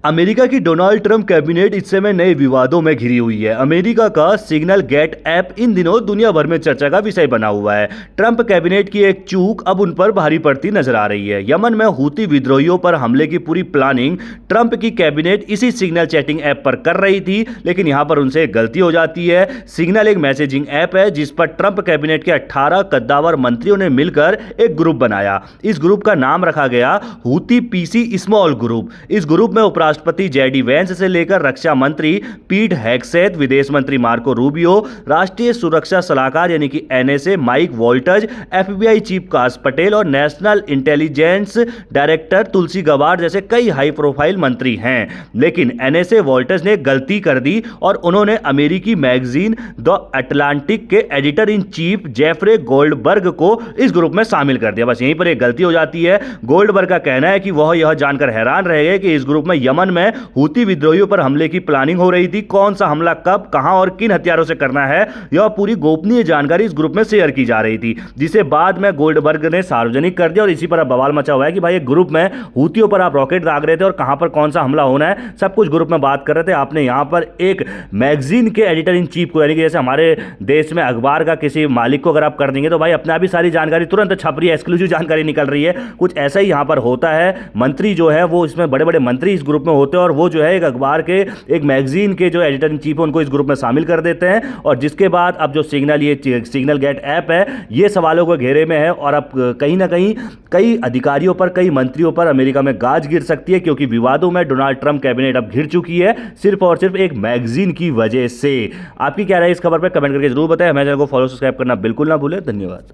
America की Donald Trump cabinet इस समय नए विवादों में घिरी हुई है। अमेरिका का सिग्नल गेट ऐप इन दिनों दुनिया भर में चर्चा का विषय बना हुआ है। ट्रंप कैबिनेट की एक चूक अब उन पर भारी पड़ती नजर आ रही है। यमन में हूती विद्रोहियों पर हमले की पूरी प्लानिंग ट्रंप की कैबिनेट इसी सिग्नल चैटिंग ऐप पर कर रही थी, लेकिन यहां पर उनसे एक गलती हो जाती है। सिग्नल एक मैसेजिंग ऐप है जिस पर ट्रंप कैबिनेट के 18 कद्दावर मंत्रियों ने मिलकर एक ग्रुप बनाया। इस ग्रुप का नाम रखा गया हूती पीसी स्मॉल ग्रुप। इस ग्रुप में राष्ट्रपति जेडी वेंस से लेकर रक्षा मंत्री पीट हेगसेथ, विदेश मंत्री मार्को रूबियो, राष्ट्रीय सुरक्षा सलाहकार यानी कि एनएसए माइक वॉल्टज, एफबीआई चीफ काश पटेल और नेशनल इंटेलिजेंस डायरेक्टर तुलसी गबार्ड जैसे कई हाई प्रोफाइल मंत्री हैं। लेकिन एनएसए वॉल्टज ने गलती कर दी और उन्होंने अमेरिकी मैगजीन द अटलांटिक के editor in chief Jeffrey Goldberg को इस ग्रुप में शामिल कर दिया। बस यहीं पर एक गलती हो जाती है। गोल्डबर्ग का कहना है कि वह यह जानकर हैरान रह गए कि इस ग्रुप में यमन में हूती विद्रोहियों पर हमले की प्लानिंग हो रही थी। कौन सा हमला कब, कहां और किन हथियारों से करना है, यह पूरी गोपनीय जानकारी इस ग्रुप में शेयर की जा रही थी, जिसे बाद में गोल्डबर्ग ने सार्वजनिक कर दिया। और इसी पर अब बवाल मचा हुआ है कि भाई एक ग्रुप में हूतियों पर आप रॉकेट दाग रहे थे और कहां पर कौन सा हमला होना है, सब कुछ ग्रुप में बात कर रहे थे। आपने यहां पर एक मैगजीन के एडिटर इन चीफ को, यानी कि जैसे हमारे देश में अखबार का किसी मालिक को अगर आप कर देंगे तो भाई अपने आप ही सारी जानकारी तुरंत छप रही है, एक्सक्लूसिव जानकारी निकल रही है। कुछ ऐसा ही यहां पर होता है। मंत्री जो है वो इसमें बड़े बड़े मंत्री इस ग्रुप में होते हैं और वो जो है एक अखबार के, एक मैगजीन के जो एडिटर इन चीफ है उनको इस ग्रुप में शामिल कर देते हैं। और जिसके बाद अब जो ये सिग्नल गेट ऐप है ये सवालों के घेरे में है और अब कहीं ना कहीं कई अधिकारियों पर, कई मंत्रियों पर अमेरिका में गाज गिर सकती है, क्योंकि विवादों में डोनाल्ड ट्रंप कैबिनेट अब घिर चुकी है सिर्फ और सिर्फ एक मैगजीन की वजह से। आपकी क्या राय इस खबर पर कमेंट करके जरूर बताएं। हमारे चैनल को फॉलो सब्सक्राइब करना बिल्कुल ना भूलें। धन्यवाद।